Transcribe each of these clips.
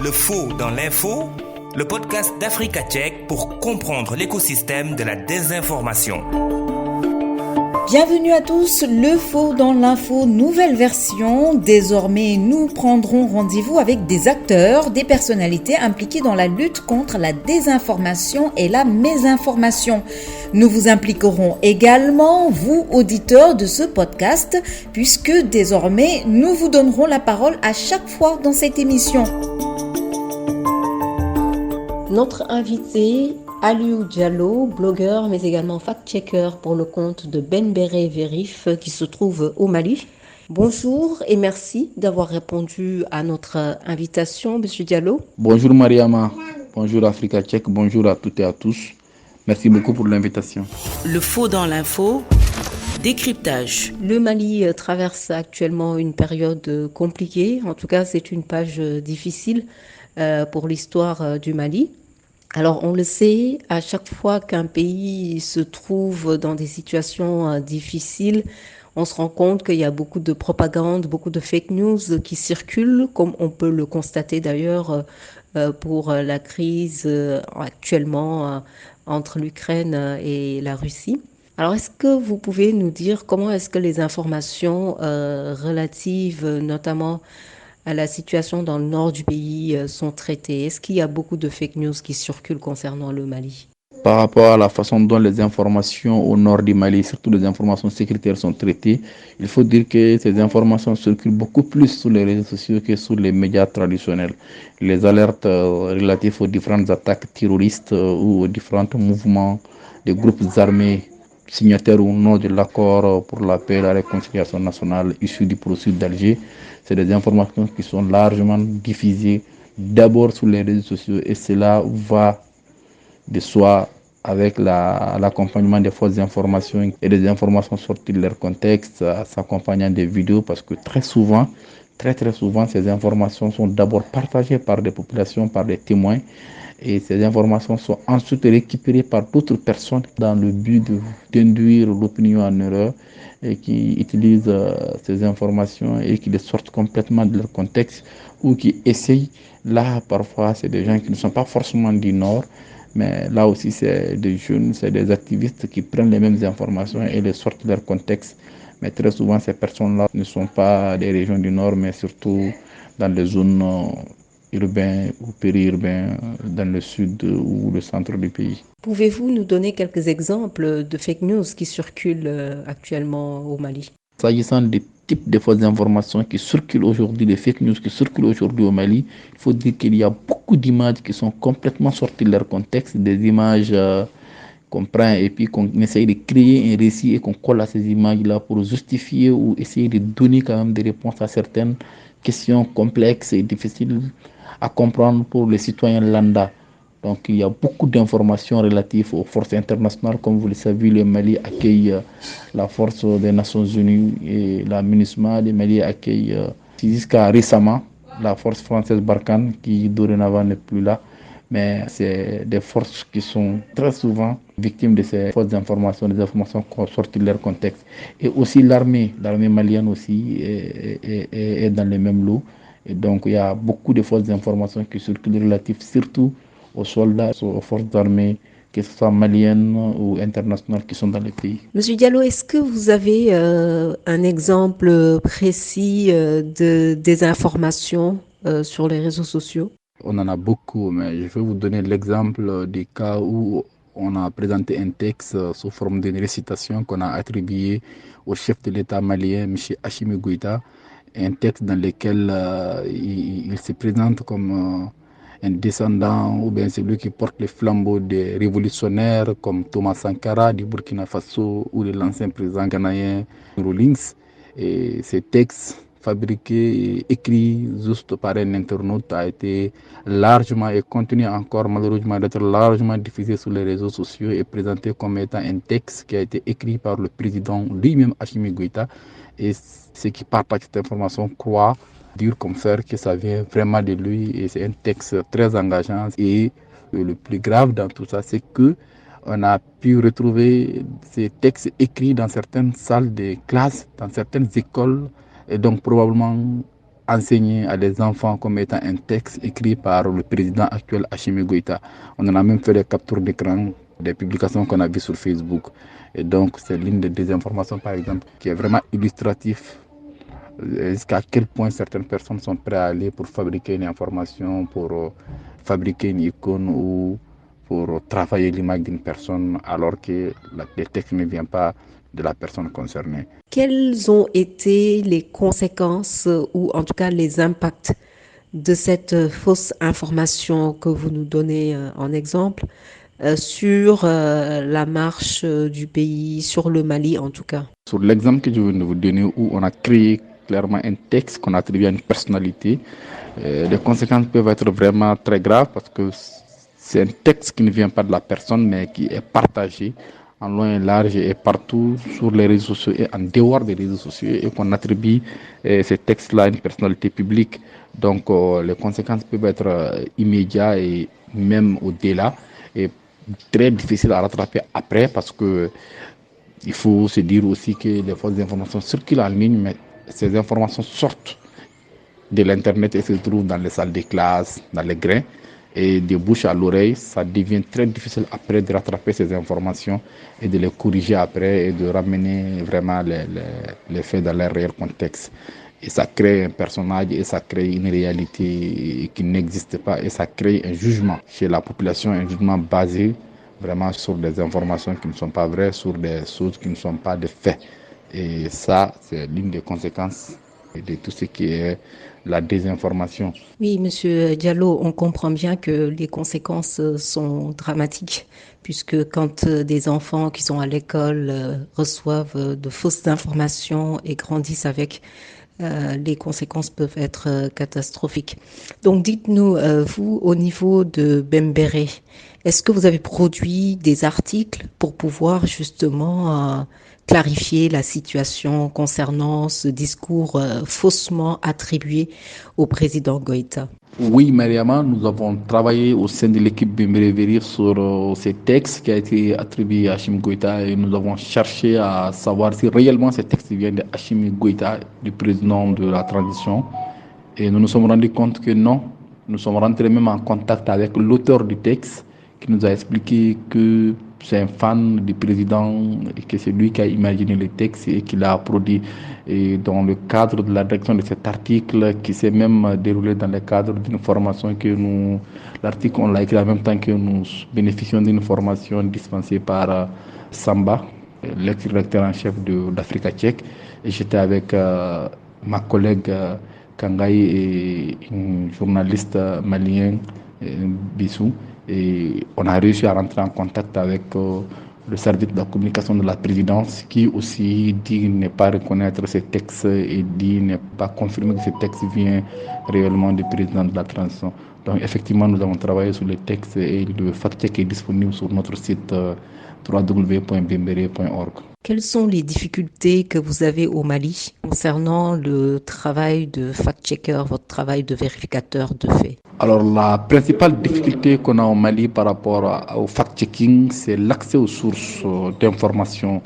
Le faux dans l'info, le podcast d'Africa Tchèque pour comprendre l'écosystème de la désinformation. Bienvenue à tous, le faux dans l'info, nouvelle version. Désormais, nous prendrons rendez-vous avec des acteurs, des personnalités impliquées dans la lutte contre la désinformation et la mésinformation. Nous vous impliquerons également, vous, auditeurs de ce podcast, puisque désormais, nous vous donnerons la parole à chaque fois dans cette émission. Notre invité, Aliou Diallo, blogueur mais également fact-checker pour le compte de Ben Béré Vérif qui se trouve au Mali. Bonjour et merci d'avoir répondu à notre invitation, Monsieur Diallo. Bonjour Mariama, bonjour Africa Tchèque, bonjour à toutes et à tous. Merci beaucoup pour l'invitation. Le faux dans l'info, décryptage. Le Mali traverse actuellement une période compliquée, en tout cas c'est une page difficile pour l'histoire du Mali. Alors, on le sait, à chaque fois qu'un pays se trouve dans des situations difficiles, on se rend compte qu'il y a beaucoup de propagande, beaucoup de fake news qui circulent, comme on peut le constater d'ailleurs pour la crise actuellement entre l'Ukraine et la Russie. Alors, est-ce que vous pouvez nous dire comment est-ce que les informations relatives notamment à la situation dans le nord du pays sont traitées? Est-ce qu'il y a beaucoup de fake news qui circulent concernant le Mali? Par rapport à la façon dont les informations au nord du Mali, surtout les informations sécuritaires, sont traitées, il faut dire que ces informations circulent beaucoup plus sur les réseaux sociaux que sur les médias traditionnels. Les alertes relatives aux différentes attaques terroristes ou aux différents mouvements des groupes armés signataires ou non de l'accord pour la paix et la réconciliation nationale issu du processus d'Alger, c'est des informations qui sont largement diffusées d'abord sur les réseaux sociaux et cela va de soi avec l'accompagnement des fausses informations et des informations sorties de leur contexte, s'accompagnant des vidéos parce que très souvent, ces informations sont d'abord partagées par des populations, par des témoins et ces informations sont ensuite récupérées par d'autres personnes dans le but d'induire l'opinion en erreur et qui utilisent ces informations et qui les sortent complètement de leur contexte ou qui essayent, là parfois c'est des gens qui ne sont pas forcément du Nord, mais là aussi c'est des jeunes, c'est des activistes qui prennent les mêmes informations et les sortent de leur contexte. Mais très souvent ces personnes-là ne sont pas des régions du Nord, mais surtout dans les zones urbains ou périurbains dans le sud ou le centre du pays. Pouvez-vous nous donner quelques exemples de fake news qui circulent actuellement au Mali? S'agissant des types de fausses informations qui circulent aujourd'hui, des fake news qui circulent aujourd'hui au Mali, il faut dire qu'il y a beaucoup d'images qui sont complètement sorties de leur contexte, des images qu'on prend et puis qu'on essaye de créer un récit et qu'on colle à ces images-là pour justifier ou essayer de donner quand même des réponses à certaines questions complexes et difficiles à comprendre pour les citoyens lambda. Donc il y a beaucoup d'informations relatives aux forces internationales. Comme vous le savez, le Mali accueille la force des Nations Unies et la MINUSMA. Le Mali accueille jusqu'à récemment la force française Barkhane qui dorénavant n'est plus là. Mais c'est des forces qui sont très souvent victimes de ces fausses informations, des informations sorties de leur contexte. Et aussi l'armée malienne aussi est dans les mêmes lots. Et donc il y a beaucoup de fausses informations qui circulent relatives surtout aux soldats, aux forces armées, que ce soit maliennes ou internationales qui sont dans le pays. Monsieur Diallo, est-ce que vous avez un exemple précis de désinformation sur les réseaux sociaux? On en a beaucoup, mais je vais vous donner l'exemple des cas où on a présenté un texte sous forme d'une récitation qu'on a attribué au chef de l'État malien, M. Assimi Goïta, un texte dans lequel il se présente comme un descendant ou bien celui qui porte les flambeaux des révolutionnaires comme Thomas Sankara du Burkina Faso ou de l'ancien président ghanéen Rawlings. Et ces textes fabriqué et écrit juste par un internaute a été largement et continue encore malheureusement d'être largement diffusé sur les réseaux sociaux et présenté comme étant un texte qui a été écrit par le président lui-même Assimi Goïta. Et ceux qui partagent cette information croient dur comme fer que ça vient vraiment de lui et c'est un texte très engageant. Et le plus grave dans tout ça, c'est que on a pu retrouver ces textes écrits dans certaines salles de classe, dans certaines écoles et donc probablement enseigné à des enfants comme étant un texte écrit par le président actuel Assimi Goïta. On en a même fait des captures d'écran des publications qu'on a vues sur Facebook. Et donc, c'est l'une des désinformations, par exemple, qui est vraiment illustratif jusqu'à quel point certaines personnes sont prêtes à aller pour fabriquer une information, pour fabriquer une icône ou pour travailler l'image d'une personne alors que le texte ne vient pas de la personne concernée. Quelles ont été les conséquences ou en tout cas les impacts de cette fausse information que vous nous donnez en exemple sur la marche du pays, sur le Mali en tout cas? Sur l'exemple que je viens de vous donner où on a créé clairement un texte qu'on attribue à une personnalité, les conséquences peuvent être vraiment très graves parce que c'est un texte qui ne vient pas de la personne mais qui est partagé en loin et large et partout sur les réseaux sociaux et en dehors des réseaux sociaux et qu'on attribue ces textes-là à une personnalité publique. Donc les conséquences peuvent être immédiates et même au-delà et très difficiles à rattraper après parce que il faut se dire aussi que les fausses informations circulent en ligne, mais ces informations sortent de l'Internet et se trouvent dans les salles de classe, dans les grains. Et de bouche à l'oreille, ça devient très difficile après de rattraper ces informations et de les corriger après et de ramener vraiment les faits dans leur réel contexte. Et ça crée un personnage et ça crée une réalité qui n'existe pas et ça crée un jugement chez la population, un jugement basé vraiment sur des informations qui ne sont pas vraies, sur des choses qui ne sont pas des faits. Et ça, c'est l'une des conséquences de tout ce qui est la désinformation. Oui, Monsieur Diallo, on comprend bien que les conséquences sont dramatiques, puisque quand des enfants qui sont à l'école reçoivent de fausses informations et grandissent avec, les conséquences peuvent être catastrophiques. Donc dites-nous, vous, au niveau de Bembéré, est-ce que vous avez produit des articles pour pouvoir justement clarifier la situation concernant ce discours faussement attribué au président Goïta? Oui, Mariama, nous avons travaillé au sein de l'équipe Bembéré sur ces textes qui a été attribué à Hachim Goïta et nous avons cherché à savoir si réellement ces textes viennent de Hachim Goïta, du président de la transition. Et nous nous sommes rendus compte que non. Nous sommes rentrés même en contact avec l'auteur du texte qui nous a expliqué que c'est un fan du président et que c'est lui qui a imaginé le texte et qui l'a produit. Et dans le cadre de la rédaction de cet article, qui s'est même déroulé dans le cadre d'une formation que nous... L'article, on l'a écrit en même temps que nous bénéficions d'une formation dispensée par Samba, l'ex-directeur en chef d'Africa Tchèque. Et j'étais avec ma collègue Kangaï et une journaliste malienne, Bissou. Et on a réussi à rentrer en contact avec le service de la communication de la présidence qui aussi dit ne pas reconnaître ces textes et dit ne pas confirmer que ce texte vient réellement du président de la transition. Donc effectivement, nous avons travaillé sur les textes et le fact-check est disponible sur notre site www.bembere.org. Quelles sont les difficultés que vous avez au Mali concernant le travail de fact-checker, votre travail de vérificateur de faits? Alors la principale difficulté qu'on a au Mali par rapport au fact-checking, c'est l'accès aux sources d'information.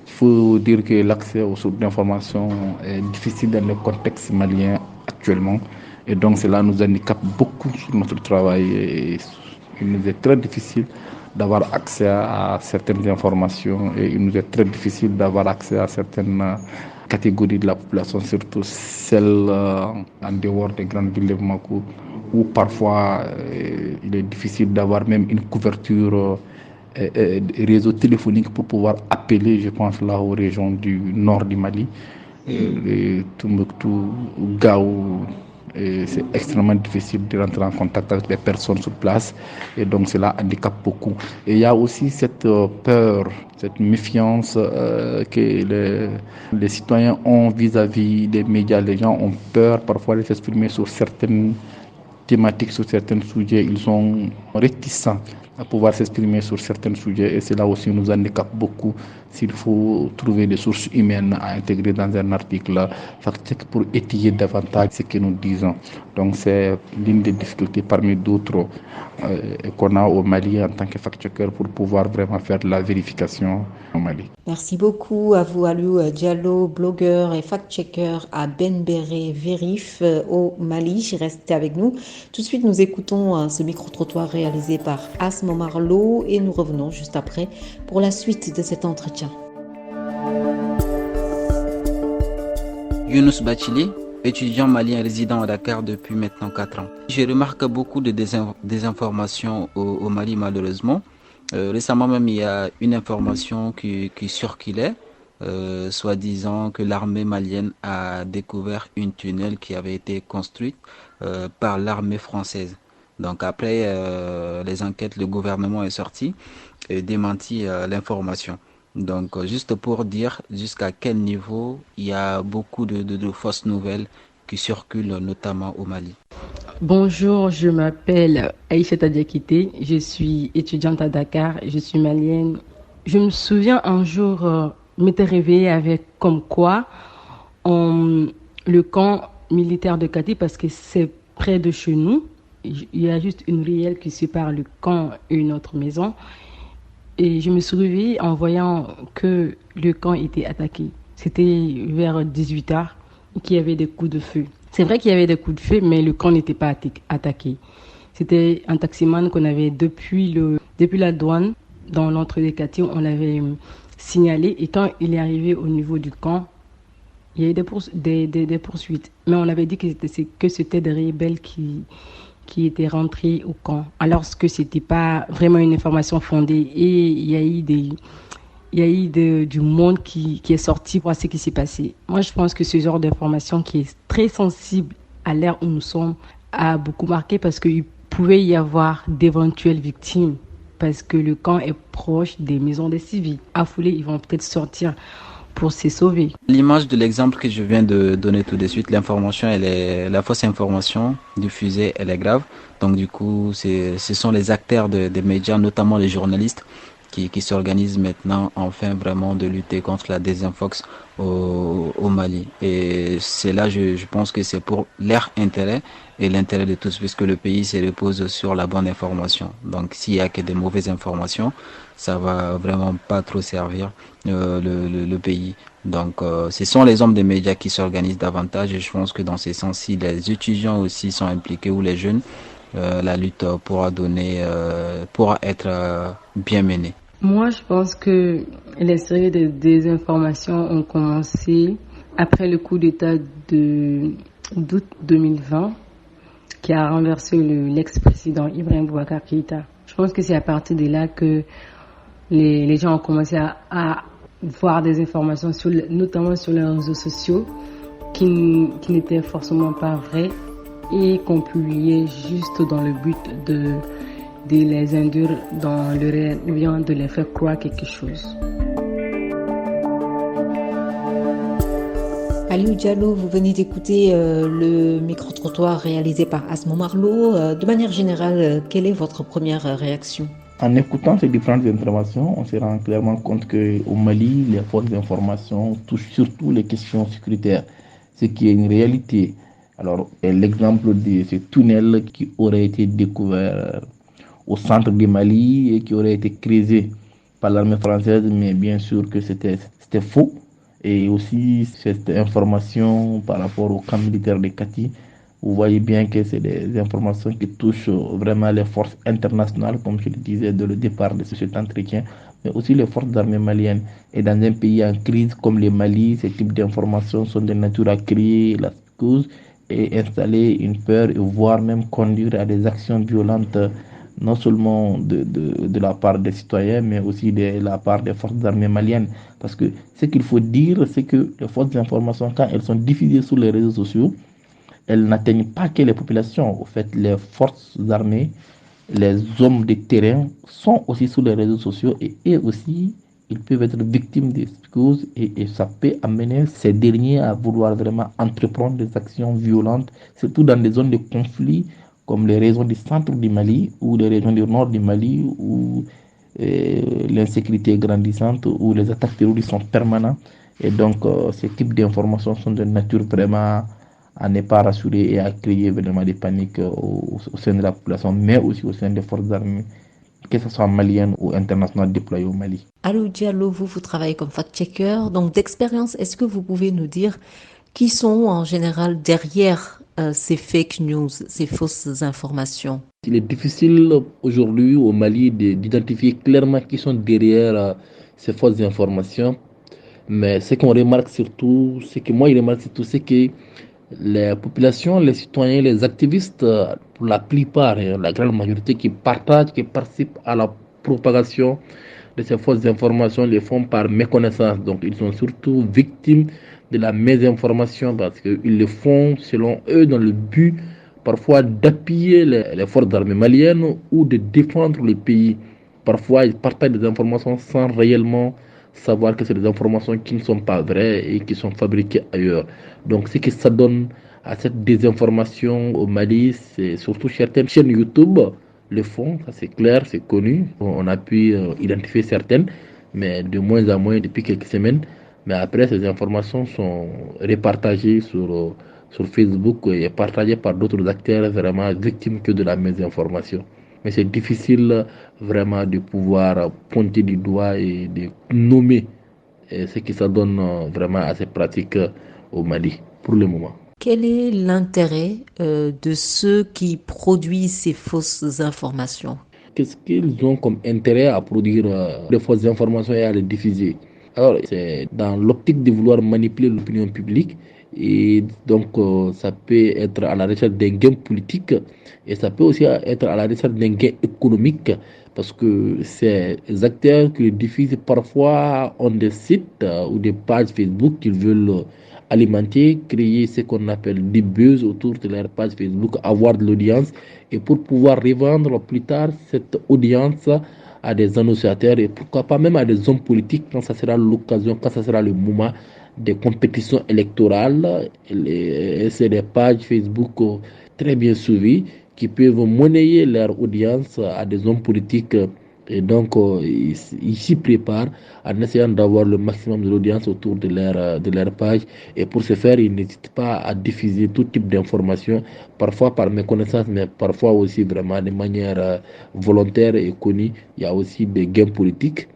Il faut dire que l'accès aux sources d'information est difficile dans le contexte malien actuellement. Et donc cela nous handicape beaucoup sur notre travail. Et il nous est très difficile d'avoir accès à certaines informations et il nous est très difficile d'avoir accès à certaines catégories de la population, surtout celles en dehors des grandes villes de Bamako, où parfois il est difficile d'avoir même une couverture réseau téléphonique pour pouvoir appeler, je pense là aux régions du nord du Mali, Tombouctou, Gao. Et c'est extrêmement difficile de rentrer en contact avec les personnes sur place et donc cela handicape beaucoup. Et il y a aussi cette peur, cette méfiance que les citoyens ont vis-à-vis des médias. Les gens ont peur parfois de s'exprimer sur certaines thématiques, sur certains sujets. Ils sont réticents à pouvoir s'exprimer sur certains sujets et cela aussi nous handicape beaucoup s'il faut trouver des sources humaines à intégrer dans un article fact-check pour étayer davantage ce que nous disons. Donc c'est l'une des difficultés parmi d'autres qu'on a au Mali en tant que fact-checker pour pouvoir vraiment faire de la vérification au Mali. Merci beaucoup à vous, Aliou Diallo, blogueur et fact-checker à Benbéré Vérif au Mali. Restez avec nous. Tout de suite, nous écoutons ce micro-trottoir réalisé par Asma Marlo et nous revenons juste après pour la suite de cet entretien. Younous Bachili, étudiant malien résident à Dakar depuis maintenant 4 ans. Je remarque beaucoup de désinformation au Mali malheureusement. Récemment même, il y a une information qui circulait, soi-disant que l'armée malienne a découvert une tunnel qui avait été construite par l'armée française. Donc après les enquêtes, le gouvernement est sorti et démenti l'information. Donc juste pour dire jusqu'à quel niveau il y a beaucoup de fausses nouvelles qui circulent notamment au Mali. Bonjour, je m'appelle Aïchata Diakité, je suis étudiante à Dakar, je suis malienne. Je me souviens un jour, m'étais réveillée avec comme quoi le camp militaire de Kati, parce que c'est près de chez nous, il y a juste une ruelle qui sépare le camp et une autre maison. Et je me suis réveillée en voyant que le camp était attaqué. C'était vers 18h qu'il y avait des coups de feu. C'est vrai qu'il y avait des coups de feu, mais le camp n'était pas attaqué. C'était un taximan qu'on avait depuis la douane, dans l'entrée des Kati, on l'avait signalé. Et quand il est arrivé au niveau du camp, il y a eu des poursuites. Mais on avait dit que c'était des rebelles qui étaient rentrés au camp, alors que c'était pas vraiment une information fondée. Et il y a eu du monde qui est sorti pour voir ce qui s'est passé. Moi, je pense que ce genre d'information qui est très sensible à l'ère où nous sommes a beaucoup marqué parce qu'il pouvait y avoir d'éventuelles victimes parce que le camp est proche des maisons des civils. Affolés, ils vont peut-être sortir pour se sauver. L'image de l'exemple que je viens de donner tout de suite, la fausse information diffusée, elle est grave. Donc du coup, ce sont les acteurs des médias, notamment les journalistes, qui s'organisent maintenant enfin vraiment de lutter contre la désinfox au Mali. Et c'est là, je pense que c'est pour leur intérêt et l'intérêt de tous, puisque le pays se repose sur la bonne information. Donc s'il y a que des mauvaises informations, ça va vraiment pas trop servir le pays. Donc ce sont les hommes des médias qui s'organisent davantage et je pense que dans ce sens, si les étudiants aussi sont impliqués ou les jeunes, la lutte pourra être bien menée. Moi, je pense que les séries de désinformation ont commencé après le coup d'État d'août 2020 qui a renversé l'ex-président Ibrahim Boubacar Keïta. Je pense que c'est à partir de là que les gens ont commencé à voir des informations, notamment sur les réseaux sociaux, qui n'étaient forcément pas vraies et qu'on publiait juste dans le but de les induire dans le réel ou bien de les faire croire quelque chose. Aliou Diallo, vous venez d'écouter le micro-trottoir réalisé par Asma Marlo. De manière générale, quelle est votre première réaction ? En écoutant ces différentes informations, on se rend clairement compte qu'au Mali, les fausses informations touchent surtout les questions sécuritaires, ce qui est une réalité. Alors, l'exemple de ce tunnel qui aurait été découvert au centre du Mali et qui aurait été creusé par l'armée française, mais bien sûr que c'était faux. Et aussi cette information par rapport au camp militaire de Kati, vous voyez bien que c'est des informations qui touchent vraiment les forces internationales, comme je le disais dès le départ de cet entretien, mais aussi les forces armées maliennes. Et dans un pays en crise comme le Mali, ce type d'informations sont de nature à créer la psychose et installer une peur, et voire même conduire à des actions violentes, non seulement de la part des citoyens, mais aussi de la part des forces armées maliennes. Parce que ce qu'il faut dire, c'est que les fausses informations, quand elles sont diffusées sur les réseaux sociaux, elles n'atteignent pas que les populations. Au fait, les forces armées, les hommes de terrain sont aussi sur les réseaux sociaux et eux aussi, ils peuvent être victimes de causes et ça peut amener ces derniers à vouloir vraiment entreprendre des actions violentes, surtout dans des zones de conflit comme les régions du centre du Mali ou les régions du nord du Mali où l'insécurité est grandissante, où les attaques terroristes sont permanentes. Et donc, ces types d'informations sont de nature vraiment à ne pas rassurer et à créer vraiment des paniques au sein de la population, mais aussi au sein des forces armées, que ce soit maliennes ou internationales déployées au Mali. Alou Diallo, vous travaillez comme fact-checker. Donc, d'expérience, est-ce que vous pouvez nous dire qui sont en général derrière ces fake news, ces fausses informations? Il est difficile aujourd'hui au Mali d'identifier clairement qui sont derrière ces fausses informations. Mais ce qu'on remarque surtout, c'est que moi, je remarque surtout, c'est que les populations, les citoyens, les activistes, pour la plupart, la grande majorité qui partagent, qui participent à la propagation de ces fausses informations, les font par méconnaissance. Donc, ils sont surtout victimes de la mésinformation parce qu'ils le font, selon eux, dans le but parfois d'appuyer les forces armées maliennes ou de défendre le pays. Parfois, ils partagent des informations sans réellement savoir que c'est des informations qui ne sont pas vraies et qui sont fabriquées ailleurs. Donc, ce que ça donne à cette désinformation au Mali, c'est surtout certaines chaînes YouTube le font, ça c'est clair, c'est connu. On a pu identifier certaines, mais de moins en moins depuis quelques semaines. Mais après, ces informations sont repartagées sur Facebook et partagées par d'autres acteurs vraiment victimes que de la mésinformation. Mais c'est difficile vraiment de pouvoir pointer du doigt et de nommer ce que ça donne vraiment à ces pratiques au Mali pour le moment. Quel est l'intérêt de ceux qui produisent ces fausses informations? Qu'est-ce qu'ils ont comme intérêt à produire des fausses informations et à les diffuser? Alors, c'est dans l'optique de vouloir manipuler l'opinion publique et donc ça peut être à la recherche d'un gain politique et ça peut aussi être à la recherche d'un gain économique parce que ces acteurs qui le diffusent parfois ont des sites ou des pages Facebook qu'ils veulent alimenter, créer ce qu'on appelle des buzz autour de leur page Facebook, avoir de l'audience et pour pouvoir revendre plus tard cette audience à des annonciateurs et pourquoi pas même à des hommes politiques quand ça sera l'occasion, quand ça sera le moment des compétitions électorales. C'est des pages Facebook très bien suivies qui peuvent monnayer leur audience à des hommes politiques et donc ils s'y préparent en essayant d'avoir le maximum de l'audience autour de leur page et pour ce faire ils n'hésitent pas à diffuser tout type d'informations parfois par méconnaissance mais parfois aussi vraiment de manière volontaire et connue. Il y a aussi des gains politiques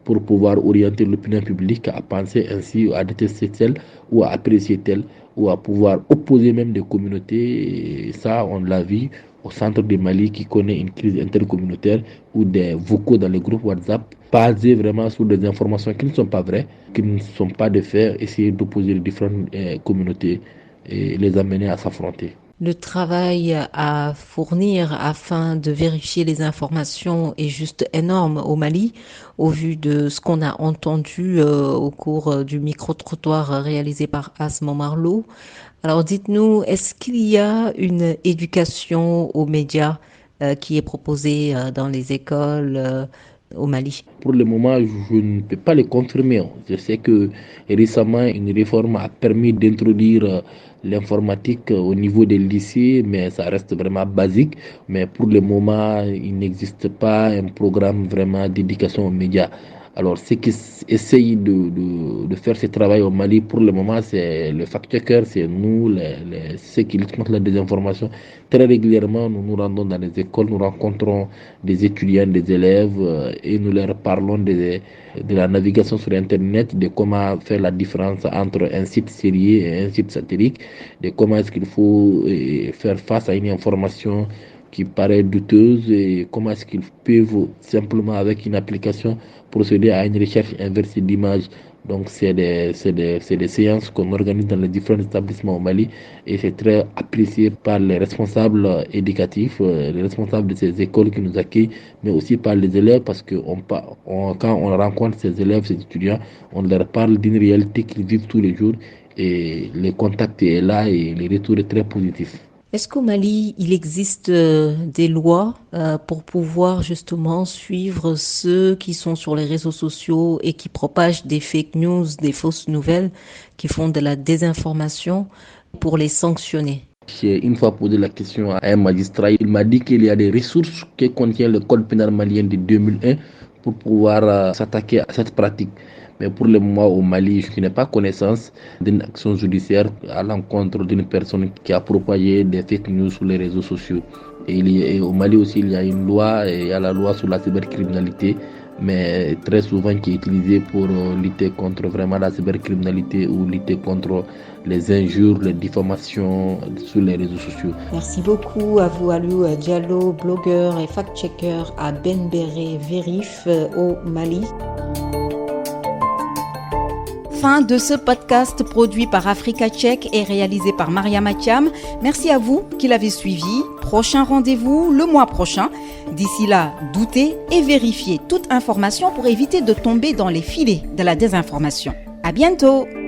pour pouvoir orienter l'opinion publique à penser ainsi, à détester tel ou à apprécier tel ou à pouvoir opposer même des communautés. Et ça, on l'a vu au centre du Mali qui connaît une crise intercommunautaire où des vocaux dans les groupes WhatsApp basés vraiment sur des informations qui ne sont pas vraies, qui ne sont pas de fait, essayer d'opposer les différentes communautés et les amener à s'affronter. Le travail à fournir afin de vérifier les informations est juste énorme au Mali, au vu de ce qu'on a entendu au cours du micro-trottoir réalisé par Asma Marlowe. Alors dites-nous, est-ce qu'il y a une éducation aux médias qui est proposée dans les écoles au Mali? Pour le moment, je ne peux pas le confirmer. Je sais que récemment, une réforme a permis d'introduire l'informatique au niveau des lycées, mais ça reste vraiment basique. Mais pour le moment, il n'existe pas un programme vraiment d'éducation aux médias. Alors, ceux qui essayent de faire ce travail au Mali, pour le moment, c'est le fact-checker, c'est nous, ceux qui luttent contre la désinformation. Très régulièrement, nous nous rendons dans les écoles, nous rencontrons des étudiants, des élèves, et nous leur parlons de la navigation sur Internet, de comment faire la différence entre un site sérieux et un site satirique, de comment est-ce qu'il faut faire face à une information qui paraît douteuse et comment est-ce qu'ils peuvent simplement avec une application procéder à une recherche inversée d'images. Donc c'est des séances qu'on organise dans les différents établissements au Mali et c'est très apprécié par les responsables éducatifs, les responsables de ces écoles qui nous accueillent, mais aussi par les élèves parce que quand on rencontre ces élèves, ces étudiants, on leur parle d'une réalité qu'ils vivent tous les jours et le contact est là et le retour est très positif. Est-ce qu'au Mali, il existe des lois pour pouvoir justement suivre ceux qui sont sur les réseaux sociaux et qui propagent des fake news, des fausses nouvelles, qui font de la désinformation pour les sanctionner? J'ai une fois posé la question à un magistrat. Il m'a dit qu'il y a des ressources que contient le code pénal malien de 2001 pour pouvoir s'attaquer à cette pratique. Mais pour le moment, au Mali, je n'ai pas connaissance d'une action judiciaire à l'encontre d'une personne qui a propagé des fake news sur les réseaux sociaux. Et au Mali aussi, il y a une loi, il y a la loi sur la cybercriminalité, mais très souvent qui est utilisée pour lutter contre vraiment la cybercriminalité ou lutter contre les injures, les diffamations sur les réseaux sociaux. Merci beaucoup à vous, Alou Diallo, blogueur et fact-checker à Benbéré Vérif au Mali. Fin de ce podcast produit par Africa Check et réalisé par Maria Mathiam. Merci à vous qui l'avez suivi. Prochain rendez-vous le mois prochain. D'ici là, doutez et vérifiez toute information pour éviter de tomber dans les filets de la désinformation. À bientôt!